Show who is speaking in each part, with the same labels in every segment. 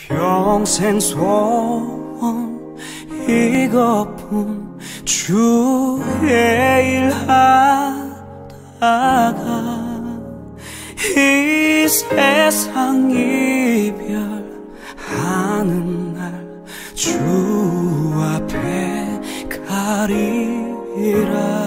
Speaker 1: 평생 소원 이것뿐 주의 일하다가 이 세상 이별하는 날 주 앞에 가리라.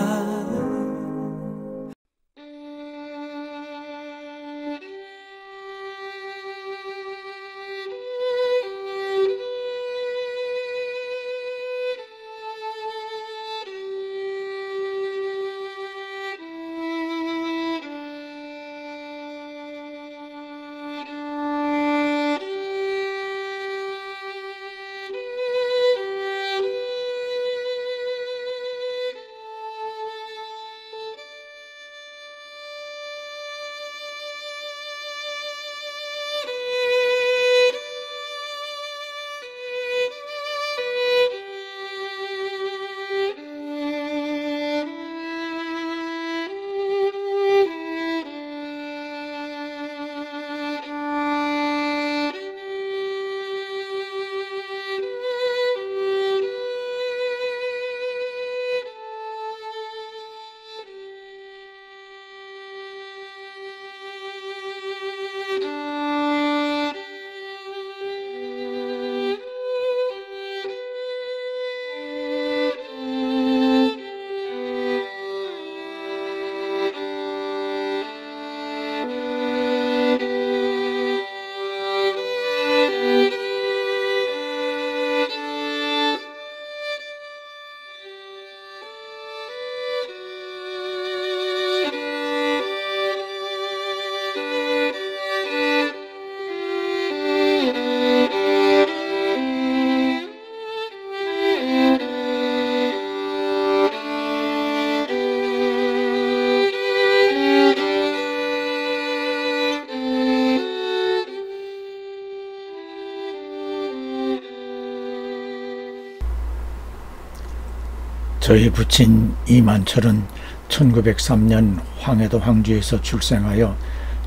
Speaker 2: 저희 부친 이만철은 1903년 황해도 황주에서 출생하여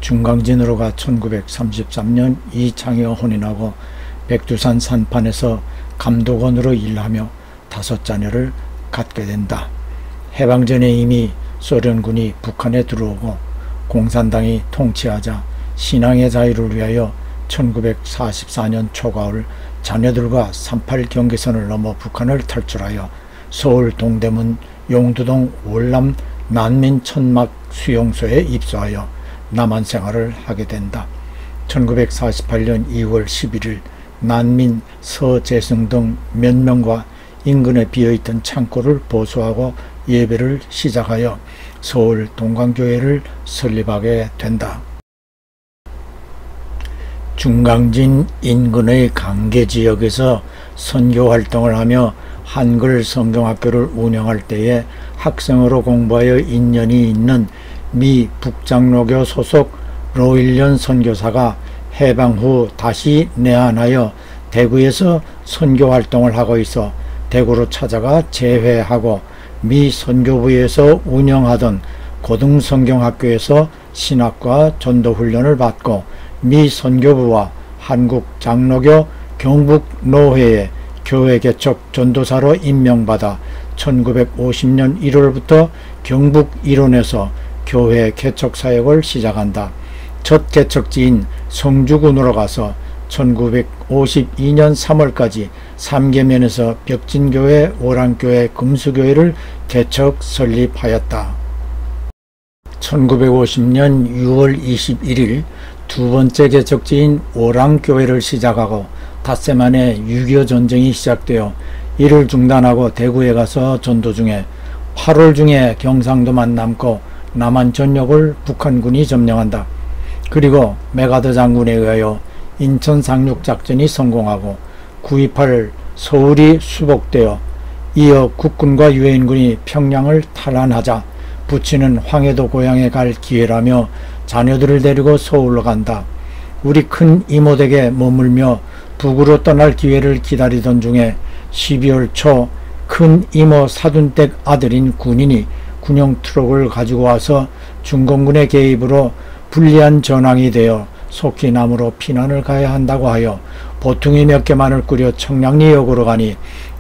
Speaker 2: 중강진으로 가 1933년 이창희와 혼인하고 백두산 산판에서 감독원으로 일하며 5자녀를 갖게 된다. 해방 전에 이미 소련군이 북한에 들어오고 공산당이 통치하자 신앙의 자유를 위하여 1944년 초가을 자녀들과 38 경계선을 넘어 북한을 탈출하여 서울 동대문 용두동 월남 난민 천막 수용소에 입소하여 남한 생활을 하게 된다. 1948년 2월 11일 난민 서재승 등 몇 명과 인근에 비어있던 창고를 보수하고 예배를 시작하여 서울 동강교회를 설립하게 된다. 중강진 인근의 강계지역에서 선교활동을 하며 한글 성경학교를 운영할 때에 학생으로 공부하여 인연이 있는 미 북장로교 소속 로일련 선교사가 해방 후 다시 내한하여 대구에서 선교활동을 하고 있어 대구로 찾아가 재회하고 미 선교부에서 운영하던 고등성경학교에서 신학과 전도훈련을 받고 미 선교부와 한국장로교 경북노회에 교회 개척 전도사로 임명받아 1950년 1월부터 경북 일원에서 교회 개척 사역을 시작한다. 첫 개척지인 성주군으로 가서 1952년 3월까지 삼계면에서 벽진교회, 오랑교회, 금수교회를 개척 설립하였다. 1950년 6월 21일 두 번째 개척지인 오랑교회를 시작하고 닷새 만에 6.25 전쟁이 시작되어 이를 중단하고 대구에 가서 전도 중에 8월 중에 경상도만 남고 남한 전역을 북한군이 점령한다. 그리고 메가더 장군에 의하여 인천 상륙작전이 성공하고 9.28 서울이 수복되어 이어 국군과 유엔군이 평양을 탈환하자 부친은 황해도 고향에 갈 기회라며 자녀들을 데리고 서울로 간다. 우리 큰 이모댁에 머물며 북으로 떠날 기회를 기다리던 중에 12월 초 큰 이모 사돈댁 아들인 군인이 군용 트럭을 가지고 와서 중공군의 개입으로 불리한 전황이 되어 속히 남으로 피난을 가야 한다고 하여 보퉁이 몇 개만을 꾸려 청량리역으로 가니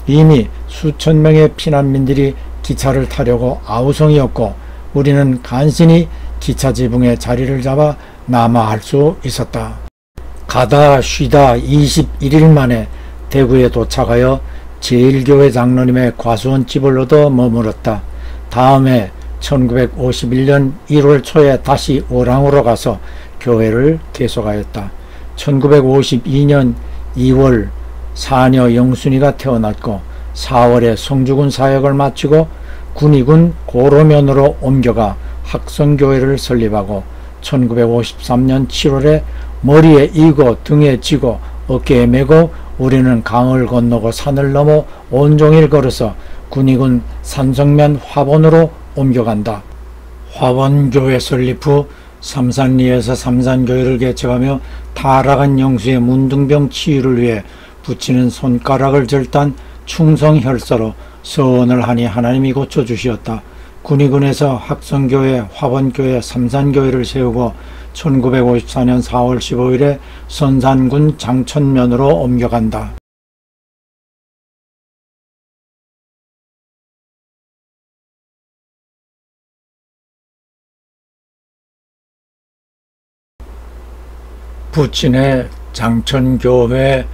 Speaker 2: 이미 수천 명의 피난민들이 기차를 타려고 아우성이었고 우리는 간신히 기차 지붕에 자리를 잡아 남아할 수 있었다. 가다 쉬다 21일 만에 대구에 도착하여 제1교회 장로님의 과수원집을 얻어 머물었다. 다음해 1951년 1월 초에 다시 오랑으로 가서 교회를 계속하였다. 1952년 2월 사녀 영순이가 태어났고 4월에 성주군 사역을 마치고 군의군 고로면으로 옮겨가 학성교회를 설립하고 1953년 7월에 머리에 이고 등에 지고 어깨에 메고 우리는 강을 건너고 산을 넘어 온종일 걸어서 군의군 산성면 화본으로 옮겨간다. 화본교회 설립 후 삼산리에서 삼산교회를 개척하며 타락한 영수의 문둥병 치유를 위해 붙이는 손가락을 절단 충성혈서로 서원을 하니 하나님이 고쳐주시었다. 군의군에서 학성교회, 화본교회, 삼산교회를 세우고 1954년 4월 15일에 선산군 장천면으로 옮겨간다. 부친의 장천교회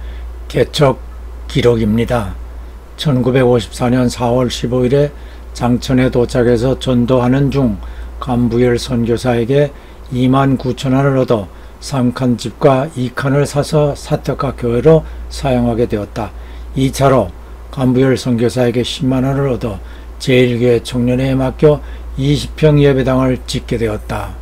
Speaker 2: 개척 기록입니다. 1954년 4월 15일에 장천에 도착해서 전도하는 중 간부열 선교사에게 29,000원을 얻어 3칸 집과 2칸을 사서 사택과 교회로 사용하게 되었다. 2차로 간부열 선교사에게 10만원을 얻어 제1교회 청년회에 맡겨 20평 예배당을 짓게 되었다.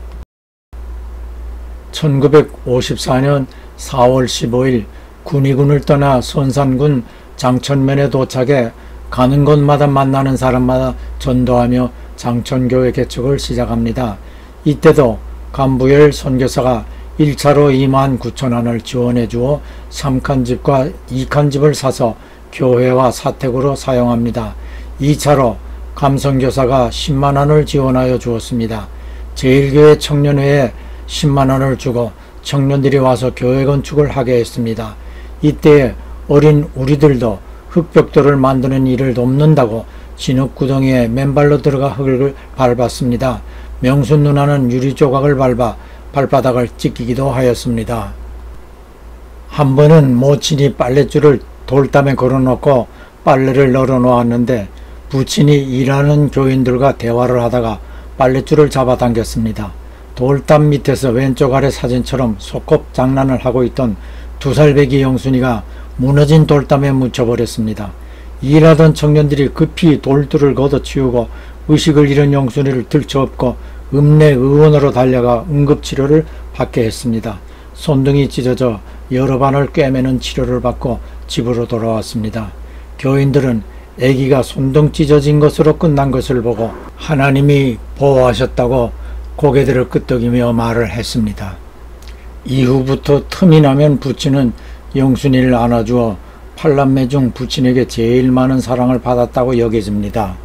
Speaker 2: 1954년 4월 15일 군의군을 떠나 선산군 장천면에 도착해 가는 곳마다 만나는 사람마다 전도하며 장천교회 개척을 시작합니다. 이때도 간부열 선교사가 1차로 29,000원을 지원해 주어 3칸 집과 2칸 집을 사서 교회와 사택으로 사용합니다. 2차로 감선교사가 10만원을 지원하여 주었습니다. 제1교회 청년회에 10만원을 주고 청년들이 와서 교회 건축을 하게 했습니다. 이때에 어린 우리들도 흙벽돌을 만드는 일을 돕는다고 진흙구덩이에 맨발로 들어가 흙을 밟았습니다. 명순 누나는 유리조각을 밟아 발바닥을 찢기기도 하였습니다. 한 번은 모친이 빨랫줄을 돌담에 걸어놓고 빨래를 널어 놓았는데 부친이 일하는 교인들과 대화를 하다가 빨랫줄을 잡아당겼습니다. 돌담 밑에서 왼쪽 아래 사진처럼 소꿉 장난을 하고 있던 2살배기 영순이가 무너진 돌담에 묻혀버렸습니다. 일하던 청년들이 급히 돌들을 걷어치우고 의식을 잃은 영순이를 들쳐업고 읍내의원으로 달려가 응급치료를 받게 했습니다. 손등이 찢어져 여러 반을 꿰매는 치료를 받고 집으로 돌아왔습니다. 교인들은 아기가 손등 찢어진 것으로 끝난 것을 보고 하나님이 보호하셨다고 고개들을 끄덕이며 말을 했습니다. 이후부터 틈이 나면 부친은 영순이를 안아주어 8남매 중 부친에게 제일 많은 사랑을 받았다고 여겨집니다.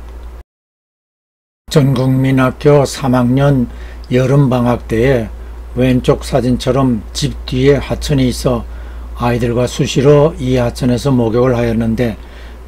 Speaker 2: 전국민학교 3학년 여름방학 때에 왼쪽 사진처럼 집 뒤에 하천이 있어 아이들과 수시로 이 하천에서 목욕을 하였는데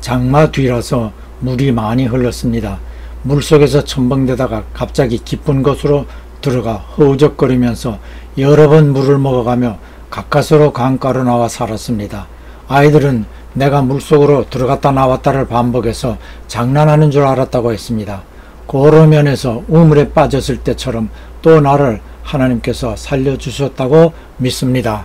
Speaker 2: 장마 뒤라서 물이 많이 흘렀습니다. 물속에서 첨벙대다가 갑자기 깊은 곳으로 들어가 허우적거리면서 여러 번 물을 먹어가며 가까스로 강가로 나와 살았습니다. 아이들은 내가 물속으로 들어갔다 나왔다를 반복해서 장난하는 줄 알았다고 했습니다. 고로면에서 우물에 빠졌을 때처럼 또 나를 하나님께서 살려주셨다고 믿습니다.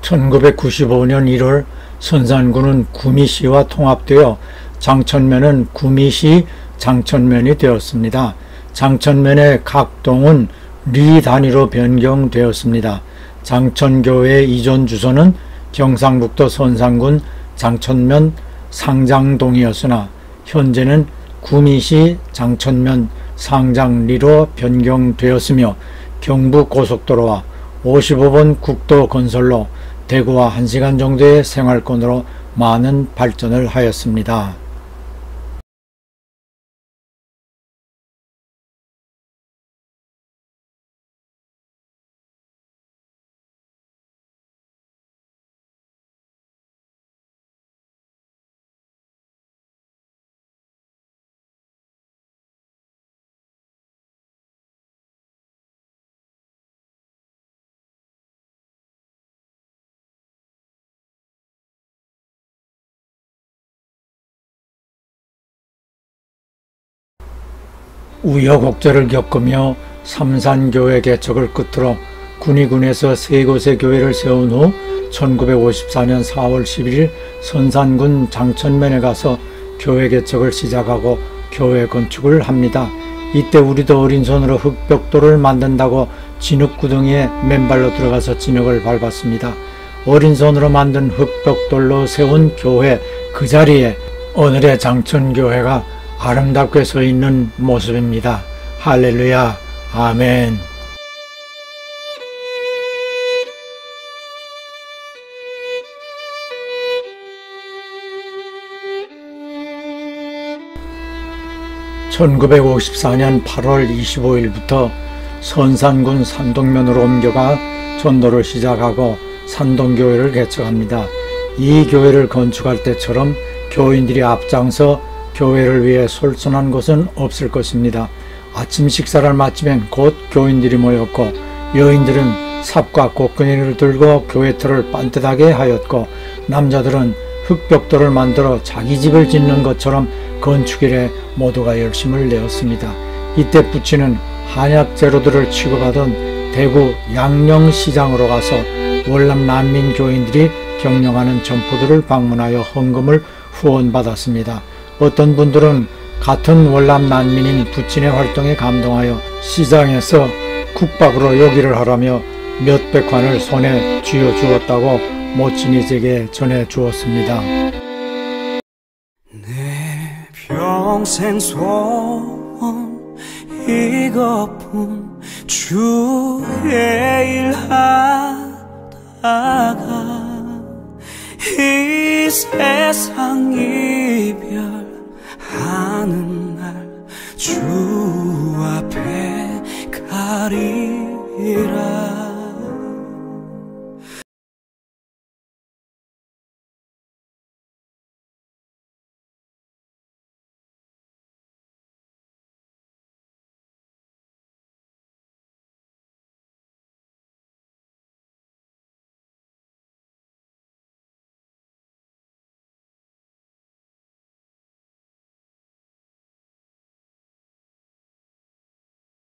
Speaker 2: 1995년 1월 선산군은 구미시와 통합되어 장천면은 구미시 장천면이 되었습니다. 장천면의 각 동은 리 단위로 변경되었습니다. 장천교회 이전 주소는 경상북도 선산군 장천면 상장동이었으나 현재는 구미시 장천면 상장리로 변경되었으며 경부고속도로와 55번 국도 건설로 대구와 1시간 정도의 생활권으로 많은 발전을 하였습니다. 우여곡절을 겪으며 삼산교회 개척을 끝으로 군위군에서 세 곳의 교회를 세운 후 1954년 4월 11일 선산군 장천면에 가서 교회 개척을 시작하고 교회 건축을 합니다. 이때 우리도 어린 손으로 흙벽돌을 만든다고 진흙구덩이에 맨발로 들어가서 진흙을 밟았습니다. 어린 손으로 만든 흙벽돌로 세운 교회 그 자리에 오늘의 장천교회가 아름답게 서 있는 모습입니다. 할렐루야, 아멘. (1954년 8월 25일부터) 선산군 산동면으로 옮겨가 전도를 시작하고 산동교회를 개척합니다. 이 교회를 건축할 때처럼 교인들이 앞장서 교회를 위해 솔선한 곳은 없을 것입니다. 아침 식사를 마치면 곧 교인들이 모였고 여인들은 삽과 곡괭이를 들고 교회 틀을 반듯하게 하였고 남자들은 흙벽돌을 만들어 자기 집을 짓는 것처럼 건축일에 모두가 열심을 내었습니다. 이때 부친은 한약 재료들을 취급하던 대구 양령시장으로 가서 월남 난민 교인들이 경영하는 점포들을 방문하여 헌금을 후원받았습니다. 어떤 분들은 같은 월남 난민인 부친의 활동에 감동하여 시장에서 국밥으로 요기를 하라며 몇백 관을 손에 쥐어주었다고 모친이 제게 전해주었습니다.
Speaker 1: 내 평생 소원 이것뿐 주의 일하다가 이 세상 이별하는 날 주 앞에 가리라.